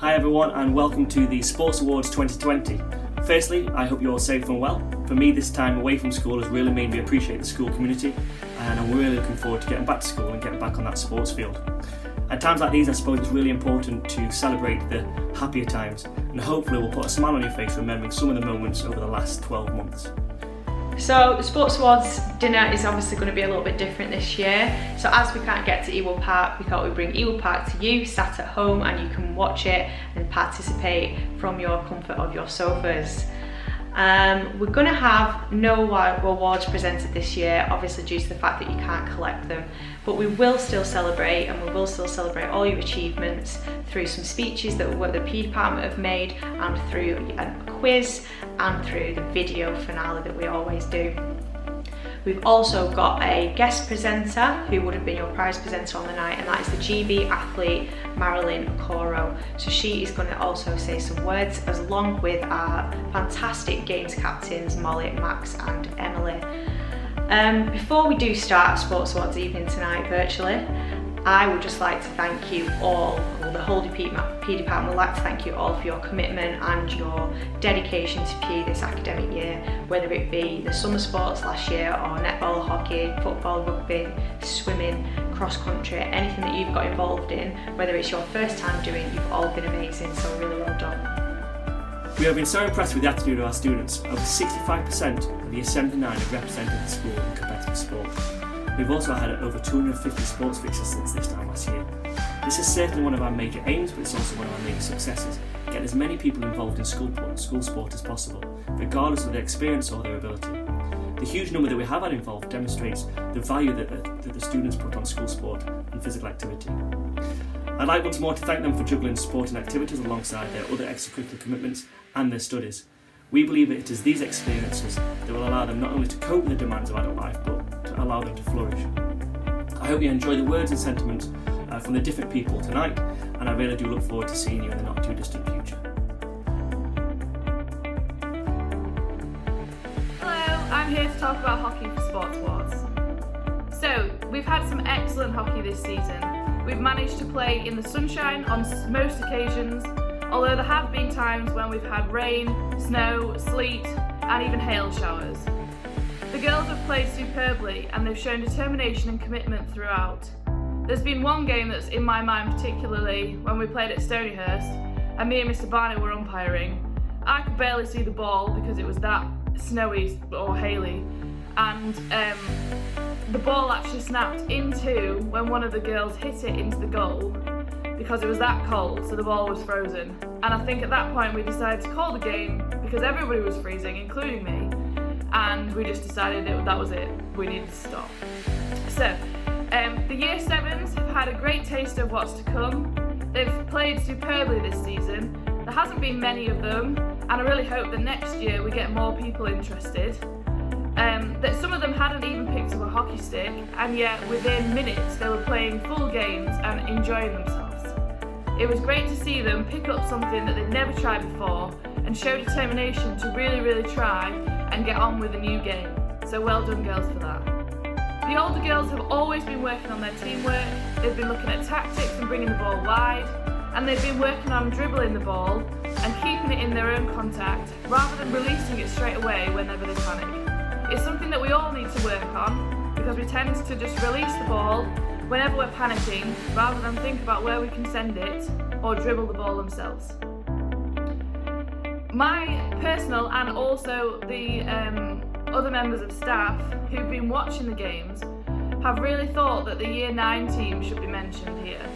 Hi everyone and welcome to the Sports Awards 2020. Firstly, I hope you're all safe and well. For me, this time away from school has really made me appreciate the school community, and I'm really looking forward to getting back to school and getting back on that sports field. At times like these, I suppose it's really important to celebrate the happier times, and hopefully we'll put a smile on your face remembering some of the moments over the last 12 months. So the Sports Awards dinner is obviously going to be a little bit different this year. So as we can't get to Ewell Park, we thought we'd bring Ewell Park to you, sat at home, and you can watch it and participate from your comfort of your sofas. We're going to have no awards presented this year, obviously due to the fact that you can't collect them, but we will still celebrate, and we will still celebrate all your achievements through some speeches that the PE department have made, and through a quiz, and through the video finale that we always do. We've also got a guest presenter who would have been your prize presenter on the night, and that is the GB athlete Marilyn Coro. So she is going to also say some words along with our fantastic games captains Molly, Max and Emily. Before we do start Sports Awards evening tonight virtually, I would just like to thank you all, or the whole PE department would like to thank you all for your commitment and your dedication to PE this academic year, whether it be the summer sports last year or netball, hockey, football, rugby, swimming, cross country, anything that you've got involved in, whether it's your first time doing it, you've all been amazing, so really well done. We have been so impressed with the attitude of our students. Over 65% of Year 7 to 9 have represented the school in competitive sport. We've also had over 250 sports fixtures since this time last year. This is certainly one of our major aims, but it's also one of our major successes. Get as many people involved in school sport as possible, regardless of their experience or their ability. The huge number that we have had involved demonstrates the value that the students put on school sport and physical activity. I'd like once more to thank them for juggling sporting activities alongside their other extracurricular commitments and their studies. We believe it is these experiences that will allow them not only to cope with the demands of adult life, but to allow them to flourish. I hope you enjoy the words and sentiments from the different people tonight, and I really do look forward to seeing you in the not too distant future. Hello, I'm here to talk about hockey for Sports Awards. So, we've had some excellent hockey this season. We've managed to play in the sunshine on most occasions, although there have been times when we've had rain, snow, sleet, and even hail showers. The girls have played superbly, and they've shown determination and commitment throughout. There's been one game that's in my mind particularly when we played at Stonyhurst, and me and Mr. Barnett were umpiring. I could barely see the ball because it was that snowy or haily, and the ball actually snapped in two when one of the girls hit it into the goal because it was that cold, so the ball was frozen. And I think at that point we decided to call the game because everybody was freezing, including me, and we just decided that was it, we needed to stop. So, the Year 7s have had a great taste of what's to come. They've played superbly this season. There hasn't been many of them, and I really hope that next year we get more people interested. That some of them hadn't even picked up a hockey stick, and yet within minutes they were playing full games and enjoying themselves. It was great to see them pick up something that they'd never tried before and show determination to really try and get on with a new game. So well done girls for that. The older girls have always been working on their teamwork. They've been looking at tactics and bringing the ball wide, and they've been working on dribbling the ball and keeping it in their own contact rather than releasing it straight away whenever they panic. It's something that we all need to work on because we tend to just release the ball whenever we're panicking rather than think about where we can send it or dribble the ball themselves. My personal and also the other members of staff who've been watching the games have really thought that the Year 9 team should be mentioned here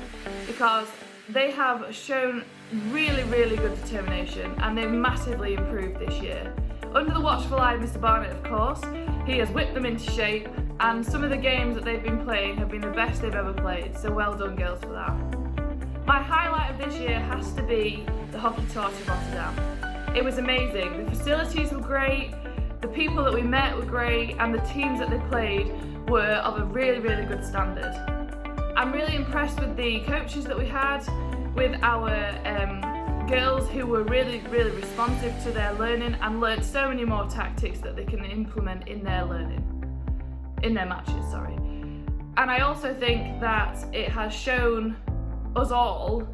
because they have shown really good determination and they've massively improved this year. Under the watchful eye of Mr. Barnett, of course, he has whipped them into shape, and some of the games that they've been playing have been the best they've ever played, so well done girls for that. My highlight of this year has to be the hockey torch of Rotterdam. It was amazing. The facilities were great, the people that we met were great, and the teams that they played were of a really good standard. I'm really impressed with the coaches that we had, with our girls who were really responsive to their learning and learnt so many more tactics that they can implement in their matches. And I also think that it has shown us all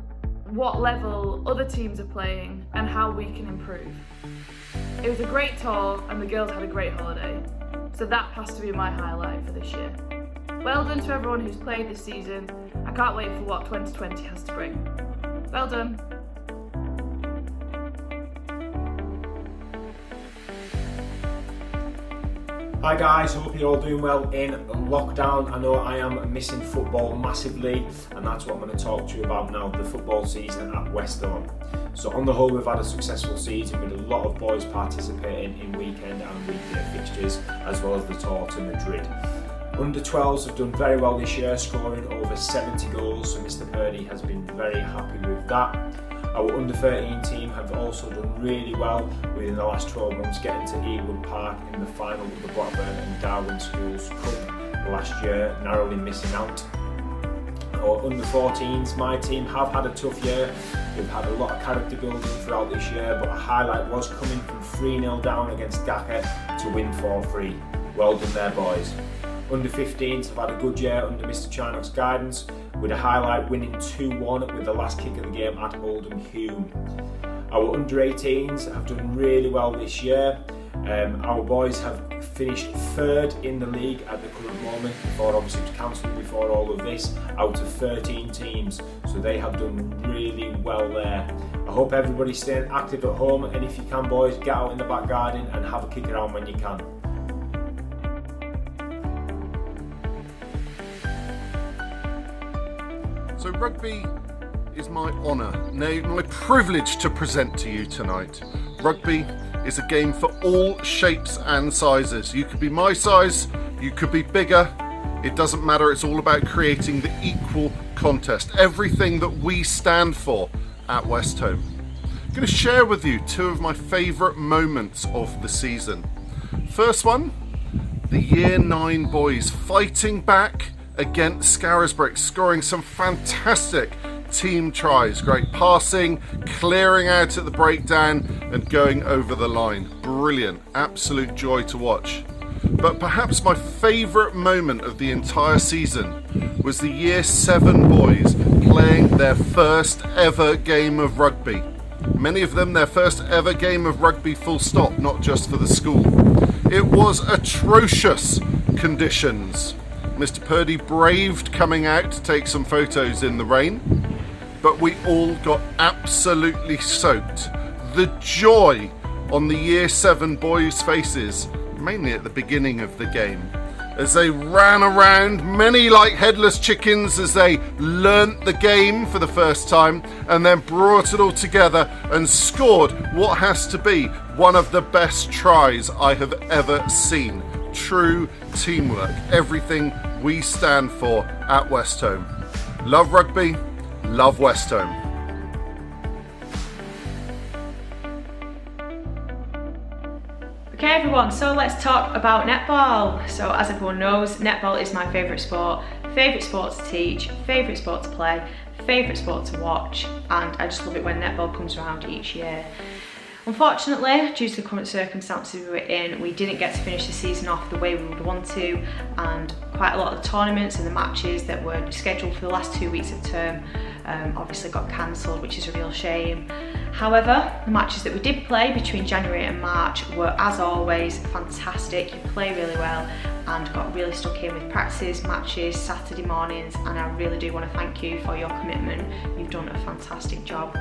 what level other teams are playing and how we can improve. It was a great tour and the girls had a great holiday, so that has to be my highlight for this year. Well done to everyone who's played this season. I can't wait for what 2020 has to bring. Well done. Hi guys, hope you're all doing well in lockdown. I know I am missing football massively, and that's what I'm going to talk to you about now, the football season at Westholme. So on the whole, we've had a successful season with a lot of boys participating in weekend and weekday fixtures, as well as the tour to Madrid. Under 12s have done very well this year, scoring over 70 goals, so Mr. Purdy has been very happy with that. Our under 13 team have also done really well within the last 12 months, getting to Ewood Park in the final of the Blackburn and Darwin Schools Cup last year, narrowly missing out. Our under 14s, my team, have had a tough year. We've had a lot of character building throughout this year, but a highlight was coming from 3-0 down against Dhaka to win 4-3. Well done there, boys. Under 15s have had a good year under Mr. Charnock's guidance, with a highlight winning 2-1 with the last kick of the game at Oldham Hume. Our under 18s have done really well this year. Our boys have finished third in the league at the current moment, before obviously it was cancelled before all of this, out of 13 teams, so they have done really well there. I hope everybody's staying active at home, and if you can, boys, get out in the back garden and have a kick around when you can. So rugby is my honour, nay, my privilege to present to you tonight. Rugby is a game for all shapes and sizes. You could be my size, you could be bigger, it doesn't matter. It's all about creating the equal contest. Everything that we stand for at Westholme. I'm going to share with you two of my favourite moments of the season. First one, the Year 9 boys fighting back against Scarisbrick, scoring some fantastic team tries. Great passing, clearing out at the breakdown and going over the line. Brilliant, absolute joy to watch. But perhaps my favourite moment of the entire season was the Year 7 boys playing their first ever game of rugby. Many of them their first ever game of rugby full stop, not just for the school. It was atrocious conditions. Mr. Purdy braved coming out to take some photos in the rain, but we all got absolutely soaked. The joy on the Year 7 boys' faces, mainly at the beginning of the game, as they ran around, many like headless chickens, as they learnt the game for the first time and then brought it all together and scored what has to be one of the best tries I have ever seen. True teamwork, everything we stand for at Westholme. Love rugby, love Westholme. Okay everyone, so let's talk about netball. So as everyone knows, netball is my favourite sport to teach, favourite sport to play, favourite sport to watch, and I just love it when netball comes around each year. Unfortunately, due to the current circumstances we were in, we didn't get to finish the season off the way we would want to, and quite a lot of the tournaments and the matches that were scheduled for the last 2 weeks of term obviously got cancelled, which is a real shame. However, the matches that we did play between January and March were, as always, fantastic. You play really well and got really stuck in with practices, matches, Saturday mornings, and I really do want to thank you for your commitment. You've done a fantastic job.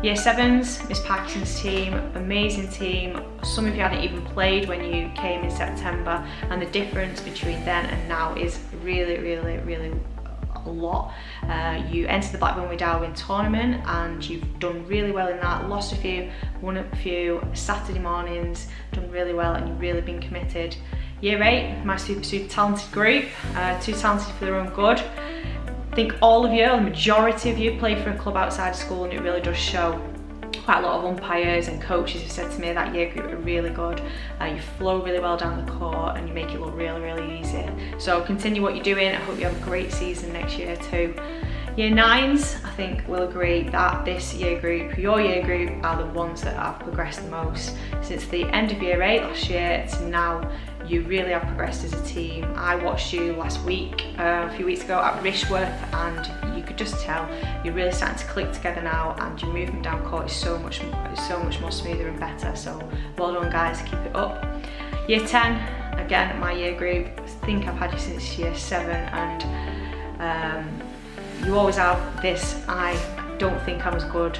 Year 7s, Miss Parkinson's team, amazing team. Some of you hadn't even played when you came in September, and the difference between then and now is really a lot. You entered the Blackburn with Darwin tournament and you've done really well in that. Lost a few, won a few, Saturday mornings, done really well, and you've really been committed. Year 8, my super talented group, too talented for their own good. I think all of you, or the majority of you, play for a club outside of school, and it really does show. Quite a lot of umpires and coaches have said to me that year group are really good. You flow really well down the court and you make it look really easy. So continue what you're doing. I hope you have a great season next year too. Year 9s, I think will agree that this year group, your year group, are the ones that have progressed the most. Since the end of year 8 last year to now, You really have progressed as a team. I watched you last week, a few weeks ago at Rishworth, and you could just tell you're really starting to click together now, and your movement down court is so much more smoother and better. So well done, guys, keep it up. Year 10, again, my year group. I think I've had you since year 7, and you always have this. I don't think I'm as good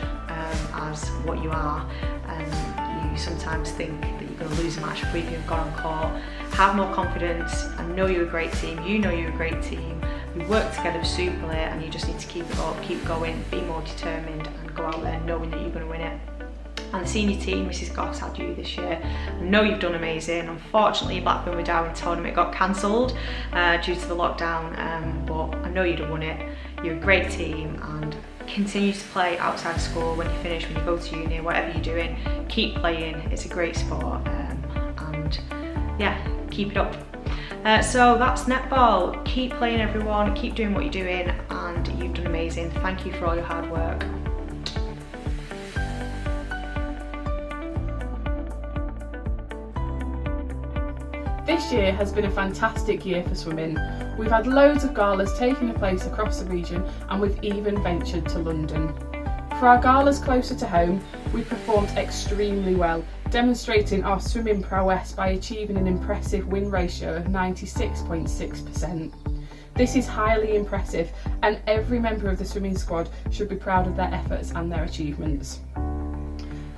as what you are, and you sometimes think that you're going to lose a match before you've gone on court. Have more confidence. I know you're a great team. You know you're a great team. We work together superly, and you just need to keep it up, keep going, be more determined, and go out there knowing that you're going to win it. And the senior team, Mrs. Goss had you this year. I know you've done amazing. Unfortunately, Blackburn with Darwin tournament got cancelled due to the lockdown, but I know you'd have won it. You're a great team, and continue to play outside of school when you finish, when you go to uni, whatever you're doing, keep playing. It's a great sport, and yeah, keep it up. So that's netball. Keep playing, everyone. Keep doing what you're doing, and you've done amazing. Thank you for all your hard work. This year has been a fantastic year for swimming. We've had loads of galas taking place across the region, and we've even ventured to London. For our galas closer to home, we performed extremely well, demonstrating our swimming prowess by achieving an impressive win ratio of 96.6%. This is highly impressive, and every member of the swimming squad should be proud of their efforts and their achievements.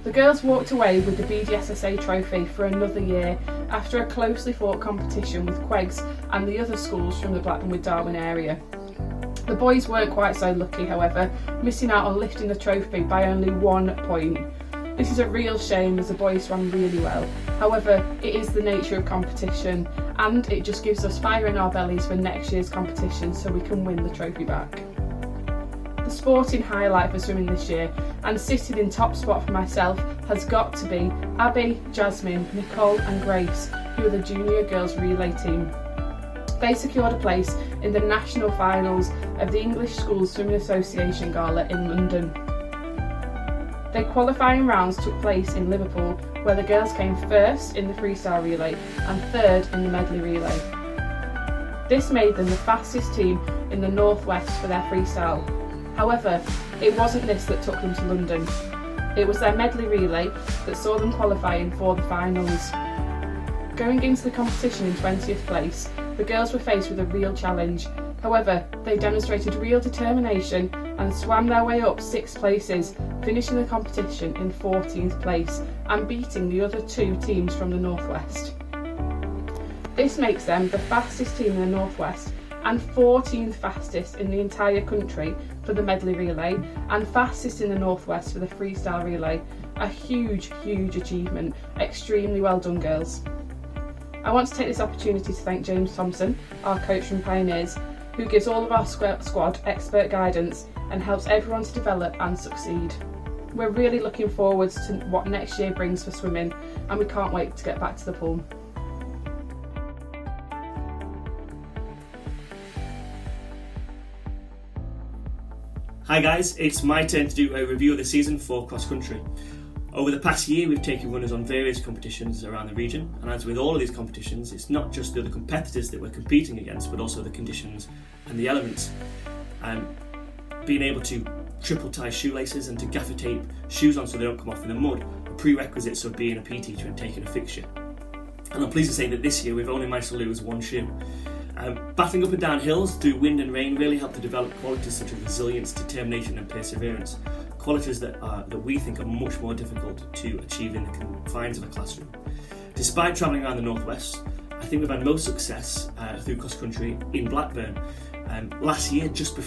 The girls walked away with the BDSSA trophy for another year after a closely fought competition with Queggs and the other schools from the Blackburn with Darwin area. The boys weren't quite so lucky, however, missing out on lifting the trophy by only 1 point. This is a real shame, as the boys swam really well. However, it is the nature of competition, and it just gives us fire in our bellies for next year's competition so we can win the trophy back. The sporting highlight for swimming this year, and sitting in top spot for myself, has got to be Abby, Jasmine, Nicole and Grace, who are the junior girls relay team. They secured a place in the national finals of the English Schools Swimming Association Gala in London. Their qualifying rounds took place in Liverpool, where the girls came first in the freestyle relay and third in the medley relay. This made them the fastest team in the Northwest for their freestyle. However, it wasn't this that took them to London. It was their medley relay that saw them qualifying for the finals. Going into the competition in 20th place, the girls were faced with a real challenge. However, they demonstrated real determination and swam their way up 6 places, finishing the competition in 14th place and beating the other 2 teams from the Northwest. This makes them the fastest team in the Northwest and 14th fastest in the entire country for the medley relay, and fastest in the Northwest for the freestyle relay. A huge achievement. Extremely well done, girls. I want to take this opportunity to thank James Thompson, our coach from Pioneers, who gives all of our squad expert guidance and helps everyone to develop and succeed. We're really looking forward to what next year brings for swimming, and we can't wait to get back to the pool. Hi guys, it's my turn to do a review of the season for cross country. Over the past year, we've taken runners on various competitions around the region, and as with all of these competitions, it's not just the other competitors that we're competing against, but also the conditions and the elements. Being able to triple tie shoelaces and to gaffer tape shoes on so they don't come off in the mud are prerequisites of being a PE teacher and taking a fixture. And I'm pleased to say that this year we've only managed to lose 1 shoe. Battling up and down hills through wind and rain really helped to develop qualities such as resilience, determination and perseverance, qualities that we think are much more difficult to achieve in the confines of a classroom. Despite travelling around the Northwest, I think we've had most success through cross country in Blackburn. Last year, just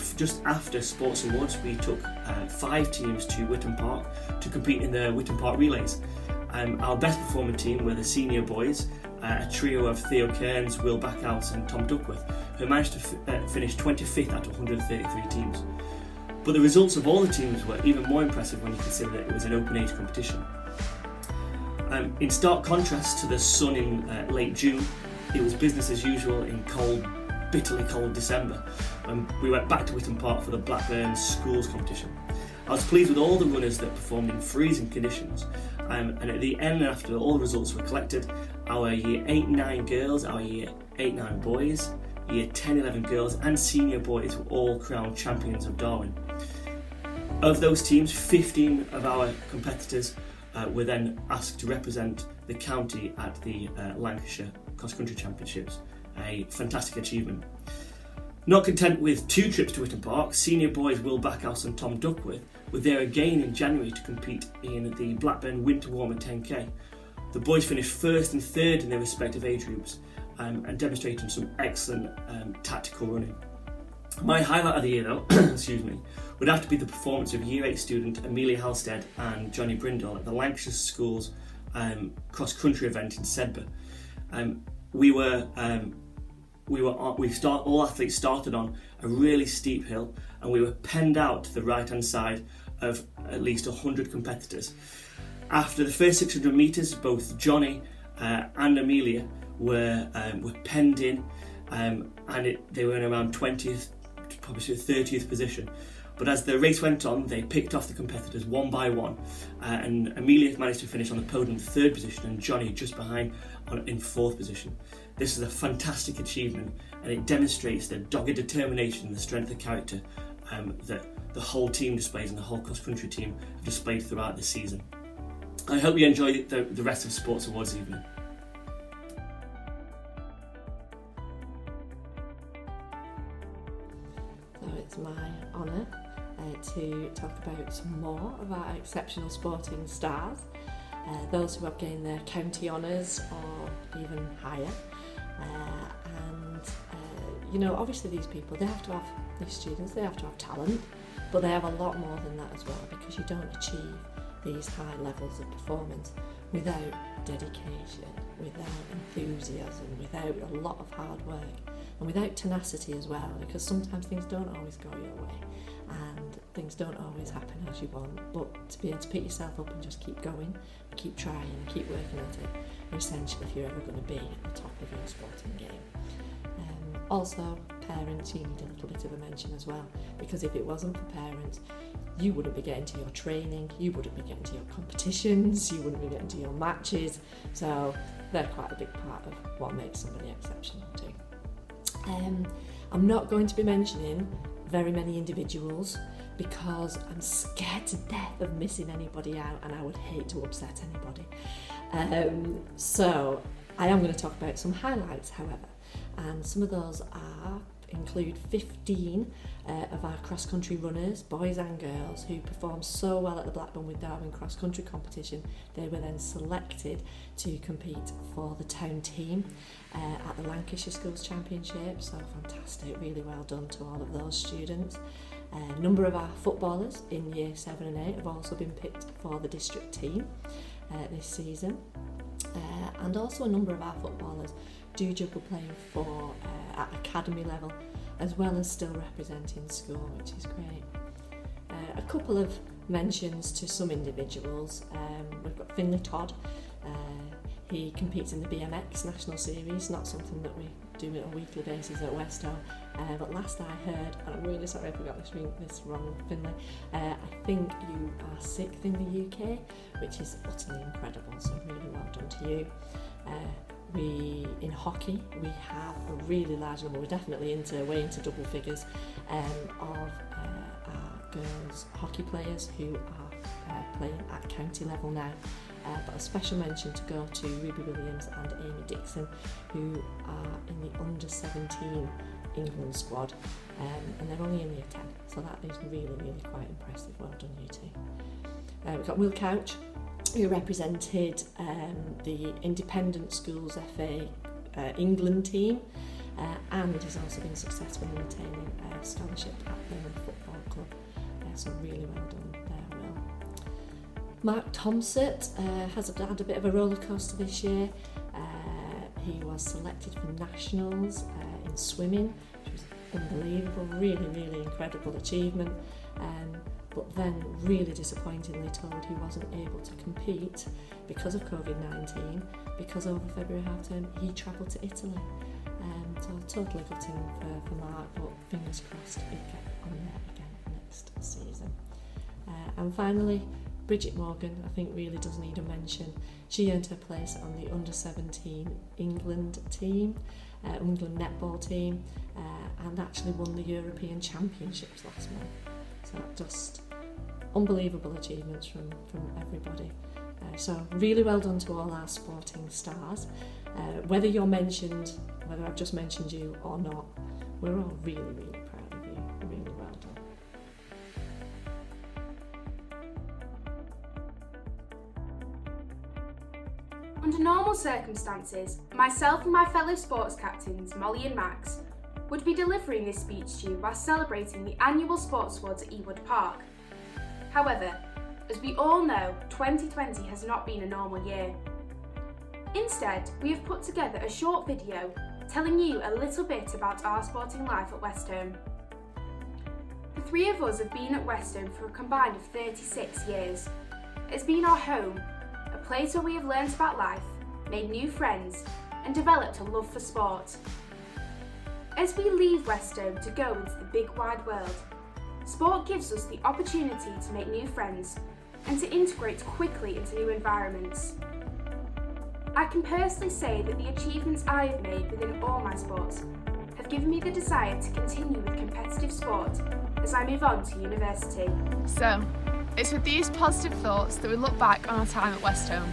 after Sports Awards, we took 5 teams to Witham Park to compete in the Witham Park relays. Our best performing team were the senior boys, a trio of Theo Kearns, Will Backhouse and Tom Duckworth, who managed to finish 25th out of 133 teams. But the results of all the teams were even more impressive when you consider that it was an open age competition. In stark contrast to the sun in late June, it was business as usual in cold, bitterly cold December, when we went back to Witham Park for the Blackburn Schools competition. I was pleased with all the runners that performed in freezing conditions, and at the end, after all the results were collected, Our Year 8-9 girls, our Year 8-9 boys, Year 10-11 girls and senior boys were all crowned champions of Darwin. Of those teams, 15 of our competitors were then asked to represent the county at the Lancashire Cross Country Championships, a fantastic achievement. Not content with 2 trips to Witton Park, senior boys Will Backhouse and Tom Duckworth were there again in January to compete in the Blackburn Winter Warmer 10K. The boys finished first and third in their respective age groups and demonstrating some excellent tactical running. My highlight of the year though, excuse me, would have to be the performance of Year 8 student Amelia Halstead and Johnny Brindle at the Lancashire Schools cross-country event in Sedbergh. All athletes started on a really steep hill and we were penned out to the right-hand side of at least 100 competitors. After the first 600 metres, both Johnny and Amelia were penned in and they were in around 20th, probably 30th position. But as the race went on, they picked off the competitors one by one, and Amelia managed to finish on the podium in 3rd position and Johnny just behind in 4th position. This is a fantastic achievement and it demonstrates the dogged determination and the strength of character that the whole team displays and the whole cross-country team have displayed throughout the season. I hope you enjoy the rest of Sports Awards evening. So it's my honour to talk about some more of our exceptional sporting stars, those who have gained their county honours or even higher. Obviously these people, these students, they have to have talent, but they have a lot more than that as well, because you don't achieve these high levels of performance without dedication, without enthusiasm, without a lot of hard work, and without tenacity as well, because sometimes things don't always go your way and things don't always happen as you want, but to be able to pick yourself up and just keep going, keep trying and keep working at it are essential if you're ever going to be at the top of your sporting game. Also, parents, you need a little bit of a mention as well, because if it wasn't for parents, you wouldn't be getting to your training, you wouldn't be getting to your competitions, you wouldn't be getting to your matches, so they're quite a big part of what makes somebody exceptional too. I'm not going to be mentioning very many individuals because I'm scared to death of missing anybody out and I would hate to upset anybody. So I am going to talk about some highlights, however, and some of those include 15 of our cross-country runners, boys and girls, who performed so well at the Blackburn with Darwin cross-country competition. They were then selected to compete for the town team at the Lancashire Schools Championship, so fantastic, really well done to all of those students. A number of our footballers in Year 7 and 8 have also been picked for the district team this season, and also a number of our footballers do juggle playing for at academy level as well as still representing school, which is great. A couple of mentions to some individuals. We've got Finlay Todd. He competes in the BMX National Series, not something that we do on a weekly basis at Westholme, but last I heard, and I'm really sorry if I got this wrong, Finlay, I think you are 6th in the UK, which is utterly incredible, so really well done to you. In hockey, we have a really large number, we're definitely way into double figures, of our girls hockey players who are playing at county level now. But a special mention to go to Ruby Williams and Amy Dixon, who are in the under-17 England squad, and they're only in Year 10, so that is really, really quite impressive. Well done, you two. We've got Will Couch, who represented the Independent Schools FA England team, and has also been successful in attaining a scholarship at the Football Club, so really well done there, Will. Mark Thomsett has had a bit of a roller coaster this year. He was selected for nationals in swimming, which was unbelievable, really, really incredible achievement. But then really disappointingly told he wasn't able to compete because of COVID-19, because over February half term he travelled to Italy. So totally gutting for Mark, but fingers crossed he'll get on there again next season. And finally, Bridget Morgan, I think, really does need a mention. She earned her place on the under-17 England team, England netball team, and actually won the European Championships last month. So just unbelievable achievements from everybody. So really well done to all our sporting stars. Whether I've just mentioned you or not, we're all really, really proud of you. Really well done. Under normal circumstances, myself and my fellow sports captains, Molly and Max, would be delivering this speech to you while celebrating the annual Sports Awards at Ewood Park. However, as we all know, 2020 has not been a normal year. Instead, we have put together a short video telling you a little bit about our sporting life at Westholme. The three of us have been at Westholme for a combined of 36 years. It's been our home, a place where we have learnt about life, made new friends, and developed a love for sport. As we leave Westholme to go into the big wide world, sport gives us the opportunity to make new friends and to integrate quickly into new environments. I can personally say that the achievements I have made within all my sports have given me the desire to continue with competitive sport as I move on to university. So, it's with these positive thoughts that we look back on our time at Westholme.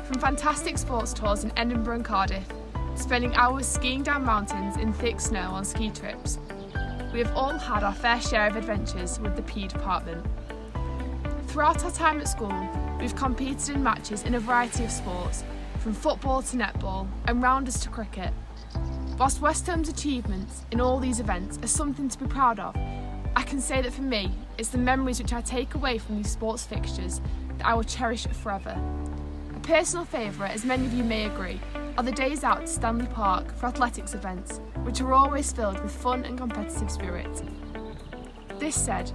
From fantastic sports tours in Edinburgh and Cardiff, spending hours skiing down mountains in thick snow on ski trips, we have all had our fair share of adventures with the PE department. Throughout our time at school, we've competed in matches in a variety of sports, from football to netball and rounders to cricket. Whilst Westholme's achievements in all these events are something to be proud of, I can say that for me, it's the memories which I take away from these sports fixtures that I will cherish forever. A personal favourite, as many of you may agree, are the days out to Stanley Park for athletics events, which are always filled with fun and competitive spirit. This said,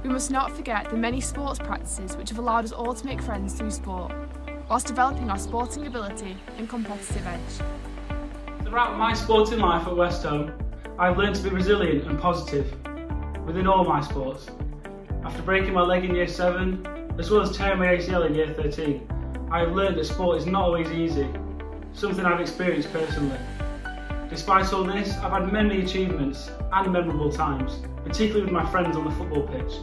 we must not forget the many sports practices which have allowed us all to make friends through sport, whilst developing our sporting ability and competitive edge. Throughout my sporting life at Westholme, I've learned to be resilient and positive within all my sports. After breaking my leg in Year 7, as well as tearing my ACL in Year 13, I have learned that sport is not always easy, something I've experienced personally. Despite all this, I've had many achievements and memorable times, particularly with my friends on the football pitch.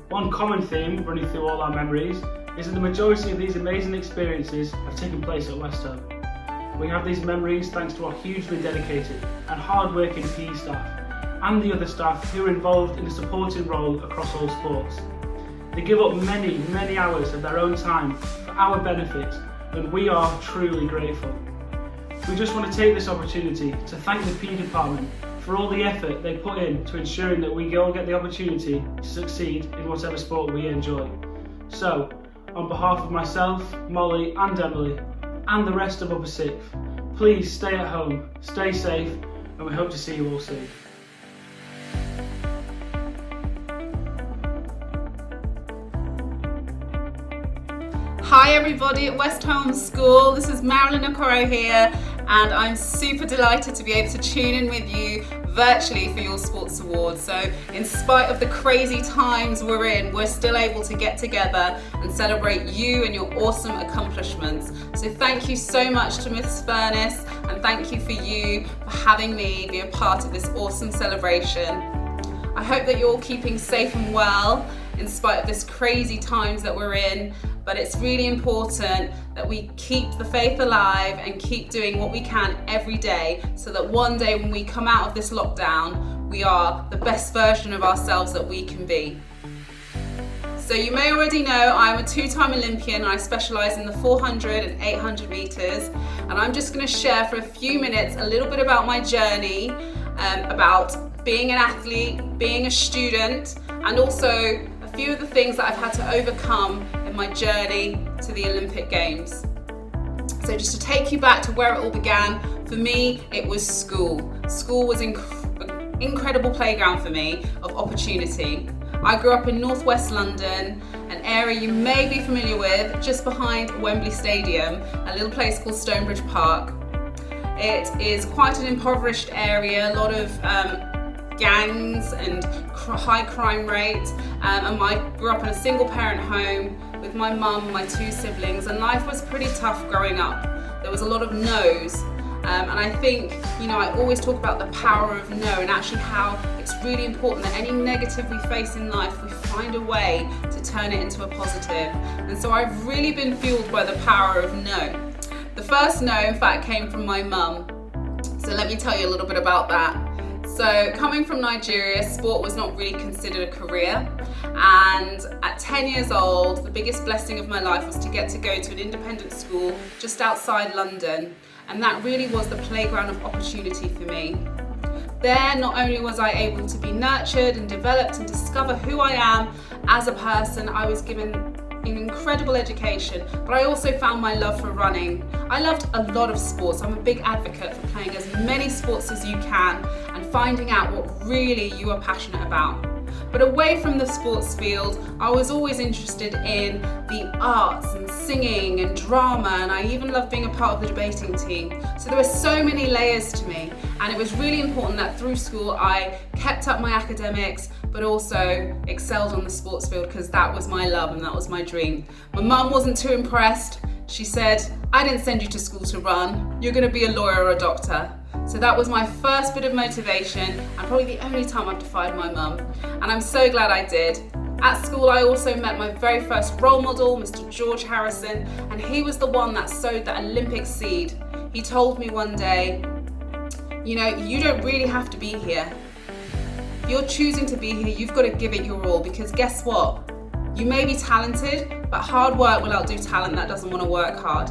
One common theme running through all our memories is that the majority of these amazing experiences have taken place at Westholme. We have these memories thanks to our hugely dedicated and hard-working PE staff and the other staff who are involved in a supporting role across all sports. They give up many, many hours of their own time for our benefit, and we are truly grateful. We just want to take this opportunity to thank the PE department for all the effort they put in to ensuring that we all get the opportunity to succeed in whatever sport we enjoy. So, on behalf of myself, Molly and Emily, and the rest of Upper 6th, please stay at home, stay safe, and we hope to see you all soon. Hi everybody at Westholme School, this is Marilyn Okoro here, and I'm super delighted to be able to tune in with you virtually for your Sports Awards. So in spite of the crazy times we're in, we're still able to get together and celebrate you and your awesome accomplishments. So thank you so much to Miss Furness, and thank you for you for having me be a part of this awesome celebration. I hope that you're all keeping safe and well in spite of this crazy times that we're in. But it's really important that we keep the faith alive and keep doing what we can every day, so that one day when we come out of this lockdown, we are the best version of ourselves that we can be. So you may already know I'm a two-time Olympian, and I specialise in the 400 and 800 metres, and I'm just going to share for a few minutes a little bit about my journey, about being an athlete, being a student, and also a few of the things that I've had to overcome in my journey to the Olympic Games. So just to take you back to where it all began, for me it was school. School was an incredible playground for me of opportunity. I grew up in northwest London, an area you may be familiar with, just behind Wembley Stadium, a little place called Stonebridge Park. It is quite an impoverished area, a lot of gangs and high crime rate, and I grew up in a single parent home with my mum and my 2 siblings, and life was pretty tough growing up. There was a lot of no's, and I think, I always talk about the power of no, and actually how it's really important that any negative we face in life, we find a way to turn it into a positive. And so I've really been fueled by the power of no. The first no, in fact, came from my mum. So let me tell you a little bit about that. So coming from Nigeria, sport was not really considered a career, and at 10 years old, the biggest blessing of my life was to get to go to an independent school just outside London, and that really was the playground of opportunity for me. There, not only was I able to be nurtured and developed and discover who I am as a person, I was given an incredible education, but I also found my love for running. I loved a lot of sports. I'm a big advocate for playing as many sports as you can and finding out what really you are passionate about. But away from the sports field, I was always interested in the arts and singing and drama, and I even loved being a part of the debating team. So there were so many layers to me, and it was really important that through school I kept up my academics, but also excelled on the sports field, because that was my love and that was my dream. My mum wasn't too impressed. She said, "I didn't send you to school to run. You're going to be a lawyer or a doctor." So that was my first bit of motivation, and probably the only time I've defied my mum. And I'm so glad I did. At school, I also met my very first role model, Mr. George Harrison, and he was the one that sowed that Olympic seed. He told me one day, you don't really have to be here. If you're choosing to be here, you've got to give it your all, because guess what? You may be talented, but hard work will outdo talent that doesn't want to work hard.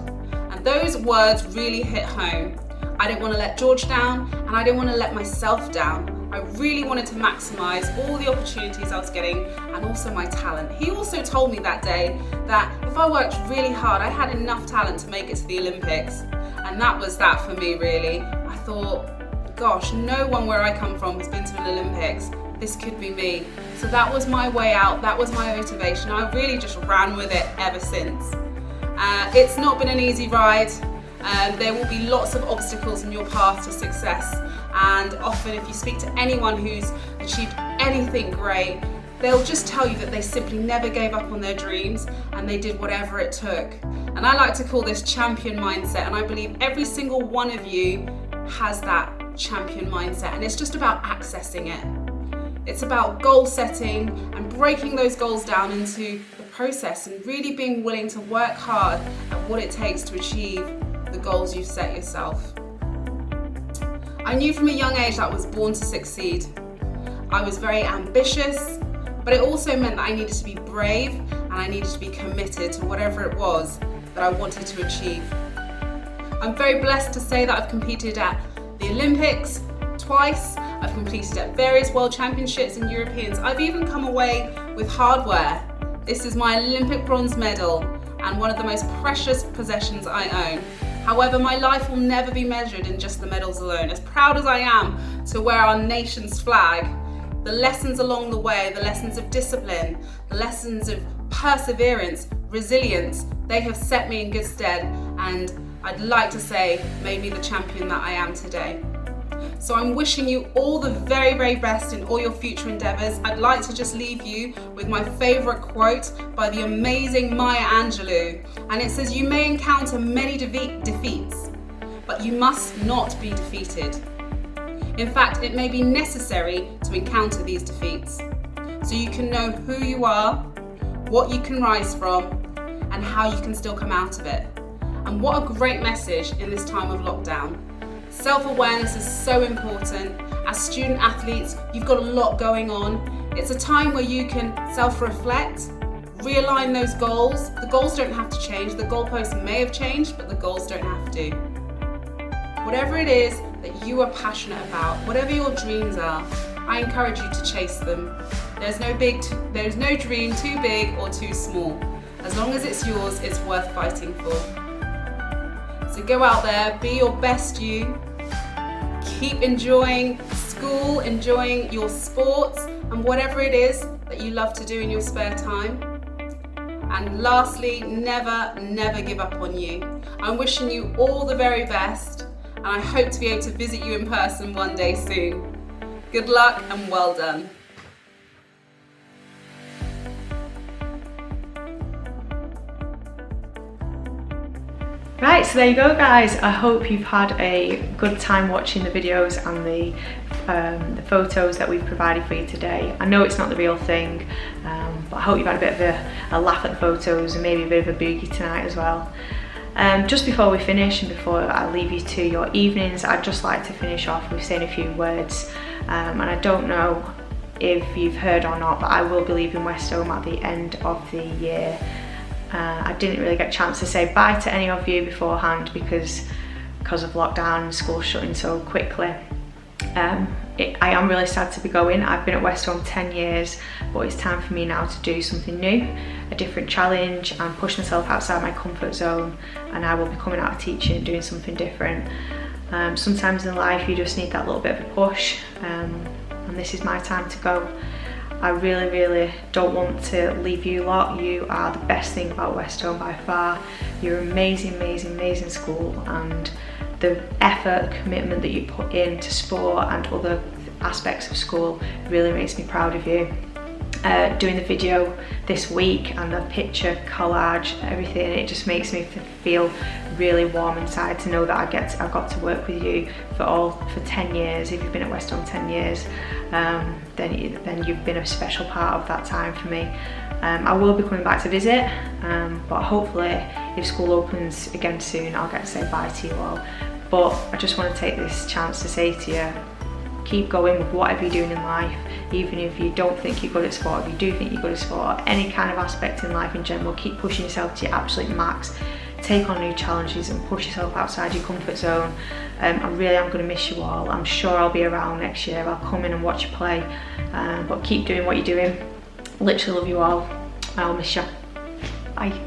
And those words really hit home. I didn't want to let George down, and I didn't want to let myself down. I really wanted to maximise all the opportunities I was getting, and also my talent. He also told me that day that if I worked really hard, I had enough talent to make it to the Olympics. And that was that for me, really. I thought, gosh, no one where I come from has been to an Olympics. This could be me. So that was my way out, that was my motivation. I really just ran with it ever since. It's not been an easy ride. There will be lots of obstacles in your path to success, and often if you speak to anyone who's achieved anything great, they'll just tell you that they simply never gave up on their dreams and they did whatever it took. And I like to call this champion mindset, and I believe every single one of you has that champion mindset, and it's just about accessing it. It's about goal setting and breaking those goals down into the process, and really being willing to work hard at what it takes to achieve the goals you've set yourself. I knew from a young age that I was born to succeed. I was very ambitious, but it also meant that I needed to be brave, and I needed to be committed to whatever it was that I wanted to achieve. I'm very blessed to say that I've competed at the Olympics twice. I've competed at various world championships and Europeans. I've even come away with hardware. This is my Olympic bronze medal, and one of the most precious possessions I own. However, my life will never be measured in just the medals alone. As proud as I am to wear our nation's flag, the lessons along the way, the lessons of discipline, the lessons of perseverance, resilience, they have set me in good stead, and I'd like to say made me the champion that I am today. So I'm wishing you all the very, very best in all your future endeavours. I'd like to just leave you with my favourite quote by the amazing Maya Angelou. And it says, "You may encounter many defeats, but you must not be defeated. In fact, it may be necessary to encounter these defeats, so you can know who you are, what you can rise from, and how you can still come out of it." And what a great message in this time of lockdown. Self-awareness is so important. As student athletes, you've got a lot going on. It's a time where you can self-reflect, realign those goals. The goals don't have to change. The goalposts may have changed, but the goals don't have to. Whatever it is that you are passionate about, whatever your dreams are, I encourage you to chase them. There's no dream too big or too small. As long as it's yours, it's worth fighting for. So go out there, be your best you. Keep enjoying school, enjoying your sports, and whatever it is that you love to do in your spare time. And lastly, never, never give up on you. I'm wishing you all the very best, and I hope to be able to visit you in person one day soon. Good luck and well done. Right, so there you go guys. I hope you've had a good time watching the videos and the photos that we've provided for you today. I know it's not the real thing, but I hope you've had a bit of a laugh at the photos and maybe a bit of a boogie tonight as well. Just before we finish and before I leave you to your evenings, I'd just like to finish off with saying a few words. And I don't know if you've heard or not, but I will be leaving Westholme at the end of the year. I didn't really get a chance to say bye to any of you beforehand because of lockdown and school shutting so quickly. I am really sad to be going. I've been at Westholme 10 years, but it's time for me now to do something new, a different challenge, and push myself outside my comfort zone, and I will be coming out of teaching and doing something different. Sometimes in life you just need that little bit of a push, and this is my time to go. I really don't want to leave you lot. You are the best thing about Westholme by far. You're an amazing school, and the effort, the commitment that you put into sport and other aspects of school really makes me proud of you. Doing the video this week and the picture collage, everything, it just makes me feel really warm inside to know that I've got to work with you for 10 years. If you've been at Westholme 10 years, then you've been a special part of that time for me. I will be coming back to visit, but hopefully if school opens again soon, I'll get to say bye to you all. But I just want to take this chance to say to you, keep going with whatever you're doing in life, even if you don't think you're good at sport, if you do think you're good at sport, any kind of aspect in life in general, keep pushing yourself to your absolute max, take on new challenges and push yourself outside your comfort zone. I really am going to miss you all. I'm sure I'll be around next year. I'll come in and watch you play, but keep doing what you're doing. Literally love you all. I'll miss you. Bye.